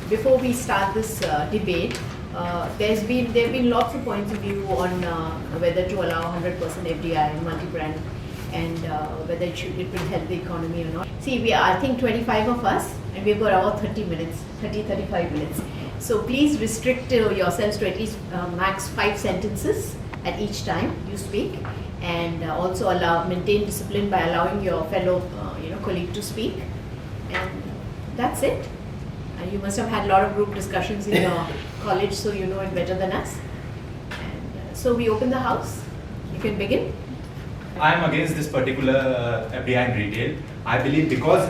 before we start this debate, there have been lots of points of view on whether to allow 100% FDI multi-brand and whether it will help the economy or not. See, we are, I think, 25 of us, and we've got about 35 minutes. So please restrict yourselves to at least max 5 sentences at each time you speak, and also maintain discipline by allowing your fellow colleague to speak. And that's it. You must have had a lot of group discussions in your college, so you know it better than us. And so we open the house. You can begin. I am against this particular FDI in retail. I believe because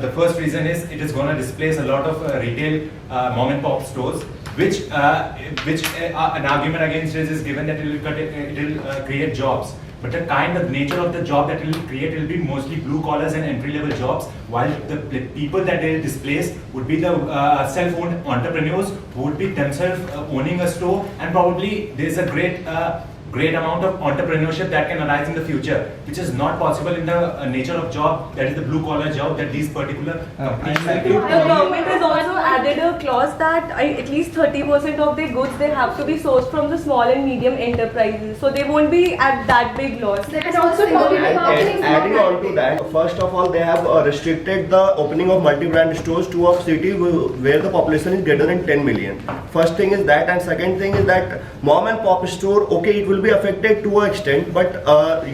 the first reason is it is going to displace a lot of retail mom and pop stores, which an argument against this is given that it will create jobs. But the kind of nature of the job that it will create will be mostly blue collars and entry level jobs, while the people that they will displace would be the self-owned entrepreneurs who would be themselves owning a store, and probably there is a great amount of entrepreneurship that can arise in the future, which is not possible in the nature of job, that is the blue collar job that these particular companies like. The government has also added a clause that at least 30% of their goods they have to be sourced from the small and medium enterprises, so they won't be at that big loss. And also adding on to that, first of all, they have restricted the opening of multi-brand stores to a city where the population is greater than 10 million. First thing is that, and second thing is that mom and pop store, okay, it will be affected to an extent, but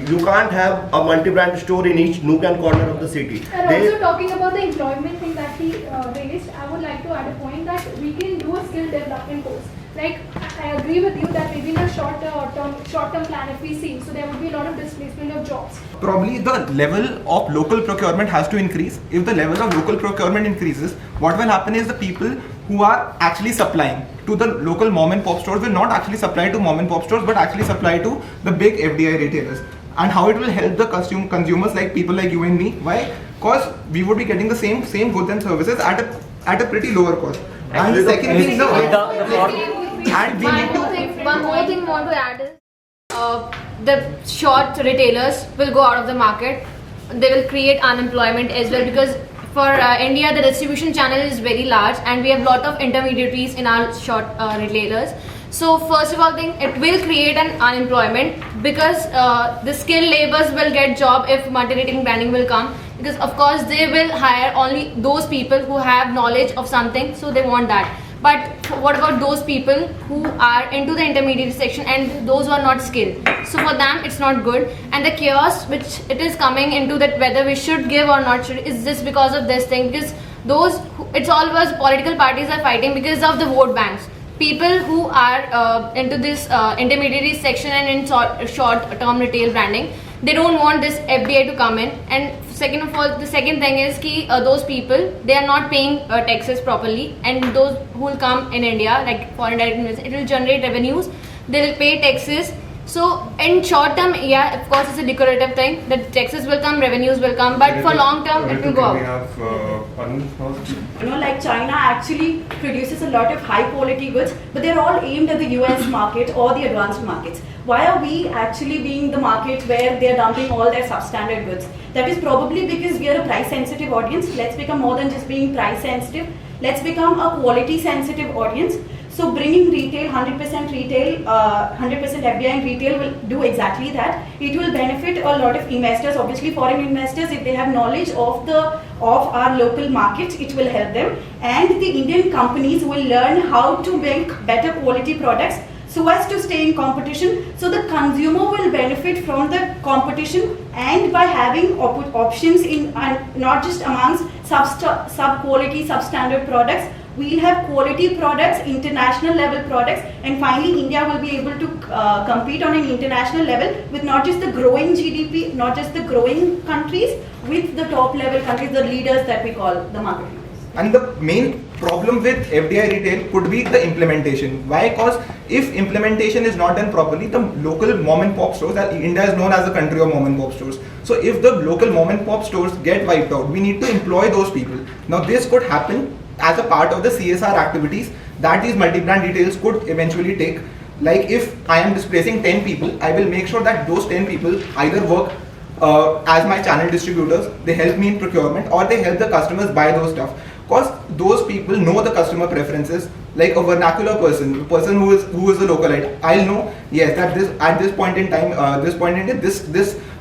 you can't have a multi-brand store in each nook and corner of the city. And also talking about the employment thing that he raised, I would like to add a point that we can do a skill development course. Like, I agree with you that maybe in a short-term plan, if we see, so there would be a lot of displacement of jobs. Probably the level of local procurement has to increase. If the level of local procurement increases, what will happen is the people who are actually supplying to the local mom and pop stores will not actually supply to mom and pop stores, but actually supply to the big FDI retailers. And how it will help the consumers, like people like you and me. Why? Because we would be getting the same goods and services at a pretty lower cost. And the second thing, one more thing I want to add is the short retailers will go out of the market. They will create unemployment as well, because for India the distribution channel is very large and we have a lot of intermediaries in our short retailers. So first of all, it will create an unemployment, because the skilled laborers will get job if multi-rating branding will come, because of course they will hire only those people who have knowledge of something, so they want that. But what about those people who are into the intermediate section and those who are not skilled? So for them it's not good. And the chaos which it is coming into, that whether we should give or not should, is just because of this thing, because it's always political parties are fighting because of the vote banks. People who are into this intermediary section and in short-term retail branding, they don't want this FDI to come in. And second of all, the second thing is those people, they are not paying taxes properly, and those who will come in India, like foreign direct investment, it will generate revenues, they will pay taxes. So in short term, yeah, of course it's a decorative thing, that taxes will come, revenues will come, but for long term it will go out. Like China actually produces a lot of high quality goods, but they're all aimed at the US market or the advanced markets. Why are we actually being the market where they're dumping all their substandard goods? That is probably because we are a price sensitive audience. Let's become more than just being price sensitive. Let's become a quality sensitive audience. So bringing retail, 100% retail, 100% FDI in retail will do exactly that. It will benefit a lot of investors, obviously foreign investors, if they have knowledge of our local markets, it will help them. And the Indian companies will learn how to make better quality products so as to stay in competition. So the consumer will benefit from the competition, and by having options in not just amongst sub-quality, substandard products, we'll have quality products, international level products, and finally India will be able to compete on an international level with not just the growing GDP, not just the growing countries, with the top level countries, the leaders that we call the market leaders. And the main problem with FDI retail could be the implementation. Why? Because if implementation is not done properly, the local mom and pop stores, India is known as a country of mom and pop stores. So if the local mom and pop stores get wiped out, we need to employ those people. Now this could happen as a part of the CSR activities that these multi-brand retailers could eventually take. Like if I am displacing 10 people, I will make sure that those 10 people either work as my channel distributors, they help me in procurement, or they help the customers buy those stuff. Because those people know the customer preferences. Like a vernacular person, a person who is a localite, I'll know, yes, that at this point in time, this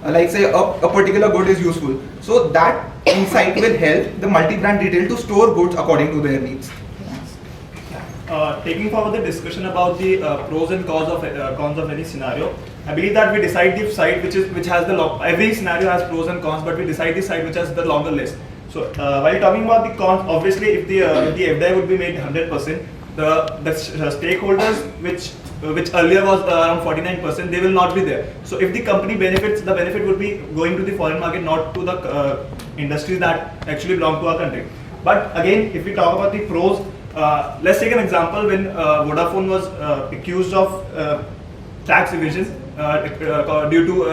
like say a particular good is useful. So that insight will help the multi-brand retail to store goods according to their needs. Taking forward the discussion about the pros and cons of any scenario, I believe that we decide the side which has every scenario has pros and cons, but we decide the side which has the longer list. So while talking about the cons, obviously if the FDI would be made 100%, the stakeholders which earlier was around 49%, they will not be there. So if the company benefits, the benefit would be going to the foreign market, not to the industries that actually belong to our country. But again, if we talk about the pros, let's take an example when Vodafone was accused of tax evasion due to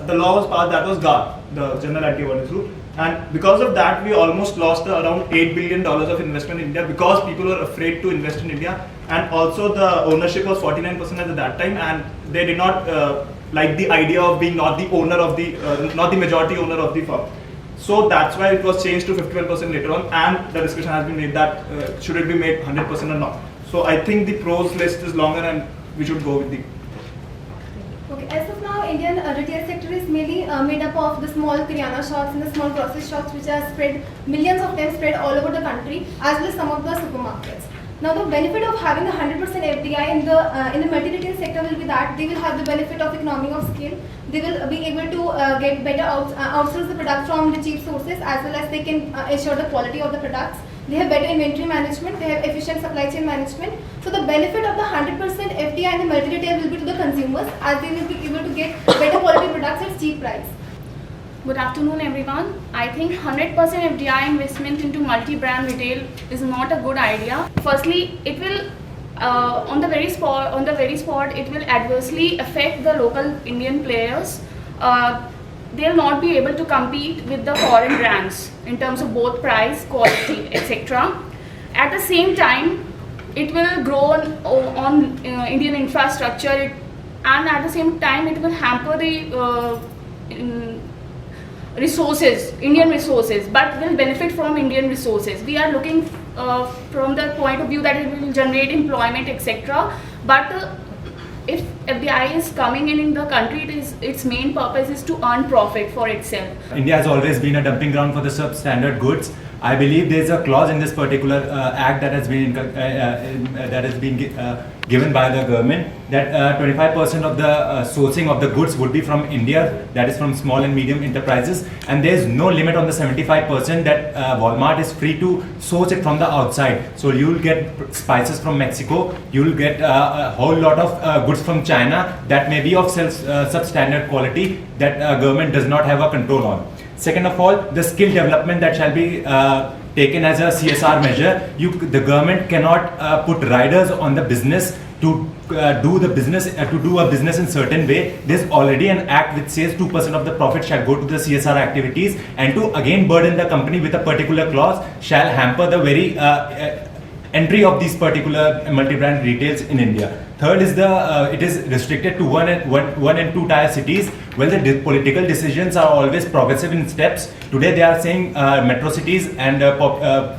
the law was passed, that was GAR, the General Anti-Awareness Rule. And because of that, we almost lost around $8 billion of investment in India because people were afraid to invest in India. And also the ownership was 49% at that time, and they did not like the idea of being not the owner of the, not the majority owner of the firm. So that's why it was changed to 51% later on, and the discussion has been made that should it be made 100% or not. So I think the pros list is longer and we should go with the... Okay, as of now, Indian retail sector is mainly made up of the small Kiryana shops and the small grocery shops, which are spread, millions of them spread all over the country, as well as some of the supermarkets. Now, the benefit of having a 100% FDI in the multi-retail sector will be that they will have the benefit of economy of scale. They will be able to get better outsource the product from the cheap sources, as well as they can ensure the quality of the products. They have better inventory management, they have efficient supply chain management. So the benefit of the 100% FDI in the multi-retail will be to the consumers, as they will be able to get better quality products at cheap price. Good afternoon, everyone. I think 100% FDI investment into multi-brand retail is not a good idea. Firstly, it will on the very spot it will adversely affect the local Indian players. They'll not be able to compete with the foreign brands in terms of both price, quality, etc. At the same time, it will grow on Indian infrastructure, and at the same time, it will hamper the Indian resources, but will benefit from Indian resources. We are looking from the point of view that it will generate employment, etc. But if FDI is coming in the country, its main purpose is to earn profit for itself. India has always been a dumping ground for the substandard goods. I believe there is a clause in this particular act that has been given by the government that 25% of the sourcing of the goods would be from India, that is from small and medium enterprises, and there is no limit on the 75% that Walmart is free to source it from the outside. So you will get spices from Mexico, you will get a whole lot of goods from China that may be of substandard quality that government does not have a control on. Second of all, the skill development that shall be taken as a CSR measure. The government cannot put riders on the business to do a business in certain way. There's already an act which says 2% of the profit shall go to the CSR activities, and to again burden the company with a particular clause shall hamper the very entry of these particular multi-brand retails in India. Third is it is restricted to one and two tier cities. Well, the political decisions are always progressive in steps. Today they are saying metro cities and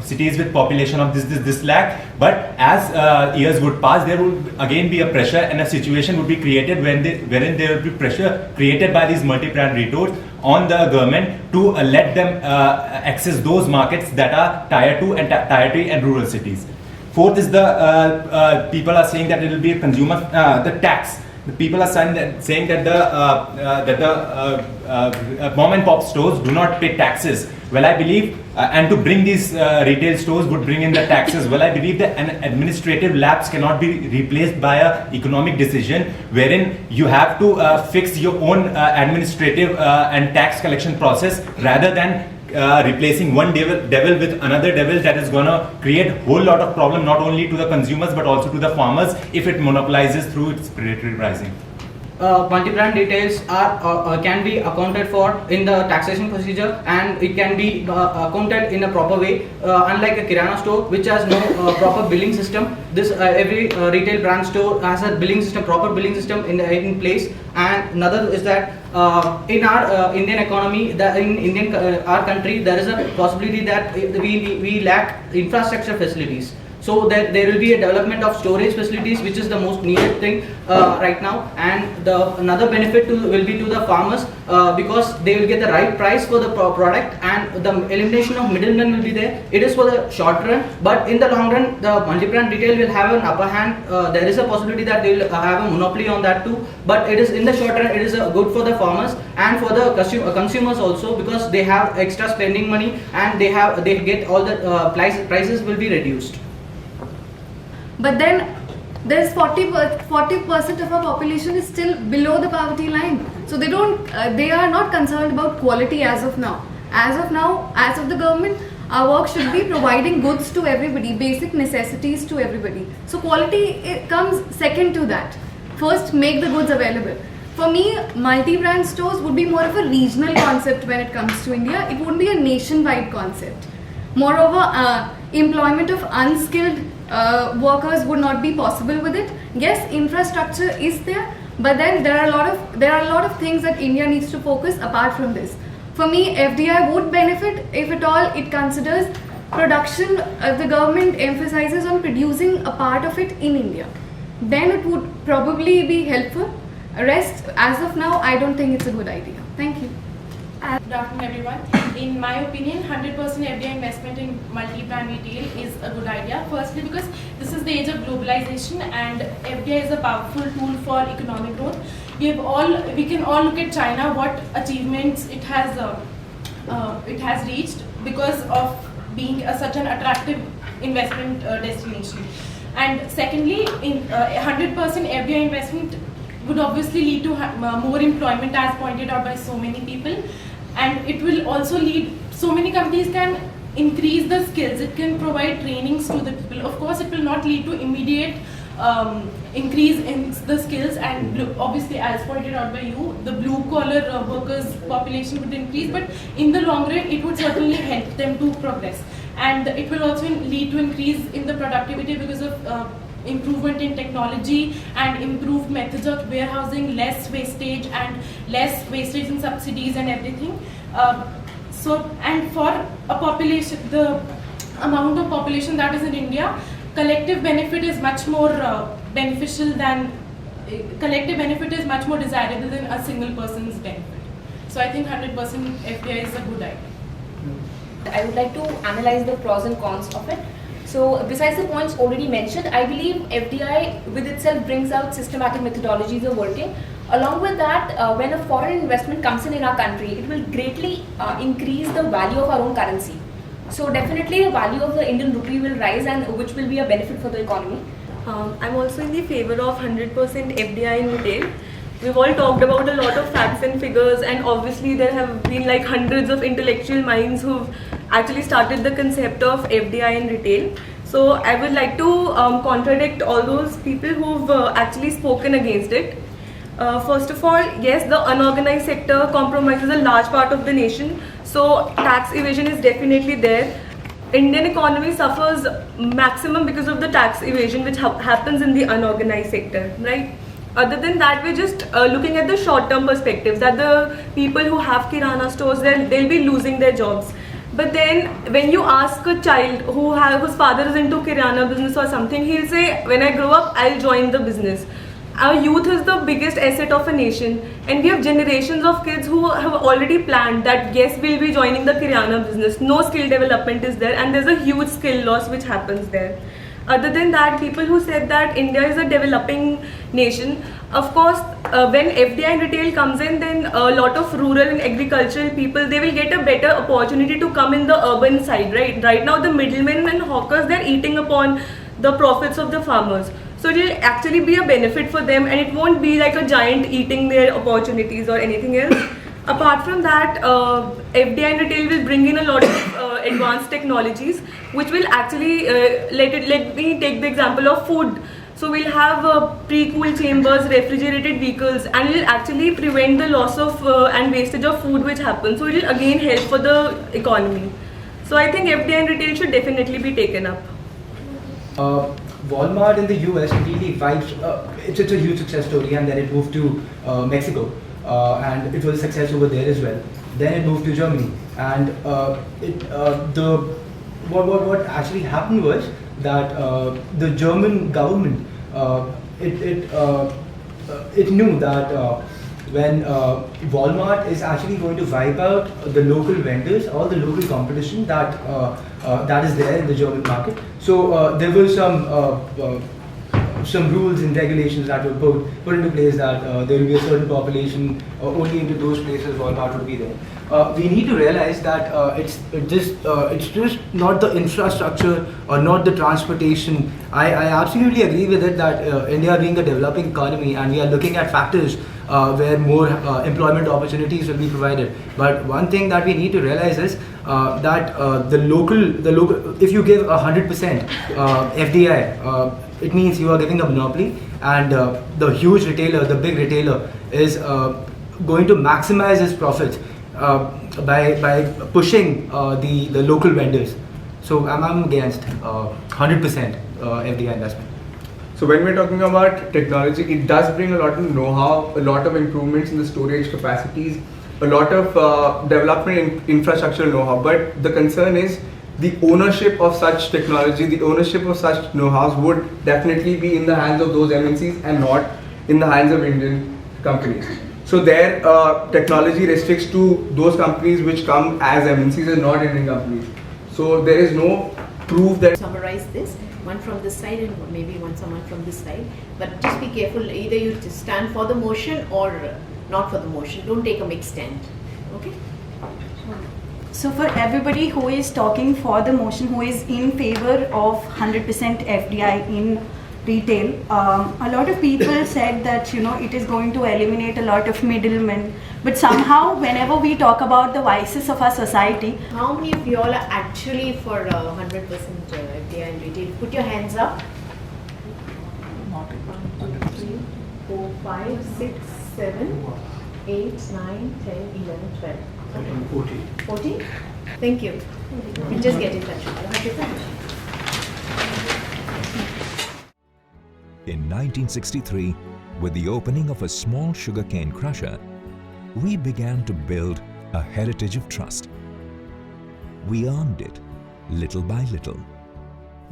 cities with population of this lakh. But as years would pass, there will again be a pressure, and a situation would be created wherein there will be pressure created by these multi-brand retailers on the government to let them access those markets that are tier 2 and tier 3 and rural cities. Fourth is the people are saying that it will be a consumer the tax. The people are saying that the mom and pop stores do not pay taxes. Well, I believe, and to bring these retail stores would bring in the taxes. Well, I believe that an administrative lapse cannot be replaced by an economic decision, wherein you have to fix your own administrative and tax collection process rather than replacing one devil with another devil that is going to create a whole lot of problem not only to the consumers but also to the farmers if it monopolizes through its predatory pricing. multi-brand retails are can be accounted for in the taxation procedure, and it can be accounted in a proper way. Unlike a kirana store, which has no proper billing system, this every retail brand store has a billing system, proper billing system in place. And another is that in our Indian economy, in our country, there is a possibility that we lack infrastructure facilities. So that there will be a development of storage facilities, which is the most needed thing right now. And another benefit will be to the farmers because they will get the right price for the product, and the elimination of middlemen will be there. It is for the short run, but in the long run, the multi-brand retail will have an upper hand. There is a possibility that they will have a monopoly on that too. But it is in the short run, it is good for the farmers and for the consumers also, because they have extra spending money, and they get all the prices will be reduced. But then there's 40% of our population is still below the poverty line. So they are not concerned about quality as of now. As of the government, our work should be providing goods to everybody, basic necessities to everybody. So quality comes second to that. First, make the goods available. For me, multi-brand stores would be more of a regional concept when it comes to India. It wouldn't be a nationwide concept. Moreover, employment of unskilled workers would not be possible with it. Yes, infrastructure is there, but then there are a lot of things that India needs to focus apart from this. For me, FDI would benefit if at all it considers production. The government emphasizes on producing a part of it in India. Then it would probably be helpful. Rest, as of now, I don't think it's a good idea. Thank you. Good afternoon, everyone. In my opinion, 100% FDI investment in multi-brand retail is a good idea. Firstly, because this is the age of globalization, and FDI is a powerful tool for economic growth. We can all look at China, what achievements it has reached because of being such an attractive investment destination. And secondly, in 100% FDI investment would obviously lead to more employment, as pointed out by so many people. And it will also lead, so many companies can increase the skills, it can provide trainings to the people. Of course, it will not lead to immediate increase in the skills, and obviously, as pointed out by you, the blue collar workers population would increase, but in the long run, it would certainly help them to progress. And it will also lead to increase in the productivity because of improvement in technology and improved methods of warehousing, less wastage in subsidies and everything. And for a population, the amount of population that is in India, collective benefit is much more desirable than a single person's benefit. So I think 100% FDI is a good idea. I would like to analyze the pros and cons of it. So besides the points already mentioned, I believe FDI with itself brings out systematic methodologies of working. Along with that, when a foreign investment comes in our country, it will greatly increase the value of our own currency. So definitely the value of the Indian rupee will rise, and which will be a benefit for the economy. I'm also in the favor of 100% FDI in retail. We've all talked about a lot of facts and figures, and obviously there have been like hundreds of intellectual minds who've actually started the concept of FDI in retail. So I would like to contradict all those people who've actually spoken against it. First of all, yes, the unorganized sector compromises a large part of the nation, so tax evasion is definitely there. Indian economy suffers maximum because of the tax evasion which happens in the unorganized sector, right? Other than that, we're just looking at the short-term perspectives, that the people who have kirana stores, they'll be losing their jobs. But then when you ask a child whose father is into kirana business or something, he'll say, when I grow up, I'll join the business. Our youth is the biggest asset of a nation, and we have generations of kids who have already planned that yes, we'll be joining the kirana business. No skill development is there, and there's a huge skill loss which happens there. Other than that, people who said that India is a developing nation, of course, when FDI and retail comes in, then a lot of rural and agricultural people, they will get a better opportunity to come in the urban side, right? Right now, the middlemen and hawkers, they're eating upon the profits of the farmers. So it will actually be a benefit for them, and it won't be like a giant eating their opportunities or anything else. Apart from that, FDI and retail will bring in a lot of advanced technologies, which will actually, let me take the example of food. So we'll have pre-cooled chambers, refrigerated vehicles, and it will actually prevent the loss of and wastage of food which happens. So it will again help for the economy. So I think FDI in retail should definitely be taken up. Walmart in the US really vibes. It's a huge success story, and then it moved to Mexico, and it was a success over there as well. Then it moved to Germany, and what actually happened was that the German government it knew that when Walmart is actually going to wipe out the local vendors, all the local competition that is there in the German market. So there were some rules and regulations that were put into place that there will be a certain population only into those places Walmart would be there. We need to realize that it's just not the infrastructure or not the transportation. I absolutely agree with it that India being a developing economy, and we are looking at factors where more employment opportunities will be provided. But one thing that we need to realize is that the local, if you give 100% FDI, it means you are giving a monopoly, and the huge retailer, the big retailer, is going to maximize his profits by pushing the local vendors. So I'm against 100% FDI investment. So when we're talking about technology, it does bring a lot of know-how, a lot of improvements in the storage capacities, a lot of development in infrastructural know-how. But the concern is the ownership of such technology, the ownership of such know-hows would definitely be in the hands of those MNCs and not in the hands of Indian companies. So their technology restricts to those companies which come as MNCs and not Indian companies. So there is no proof that... Summarize this, one from this side and maybe someone from this side. But just be careful, either you just stand for the motion or not for the motion. Don't take a mixed stand. Okay? So for everybody who is talking for the motion, who is in favor of 100% FDI in retail, a lot of people said that it is going to eliminate a lot of middlemen. But somehow, whenever we talk about the vices of our society, how many of you all are actually for 100% FDI in retail? Put your hands up. 1, 2, 3, 4, 5, 6, 7, 8, 9, 10, 11, 12. 14. 14? Thank you. We'll just get in touch with you. In 1963, with the opening of a small sugarcane crusher, we began to build a heritage of trust. We earned it little by little,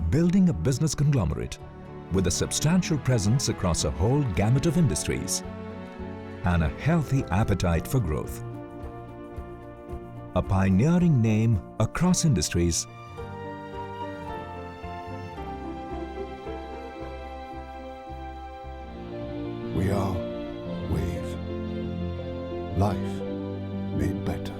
building a business conglomerate with a substantial presence across a whole gamut of industries and a healthy appetite for growth. A pioneering name across industries, we are Wave. Life made better.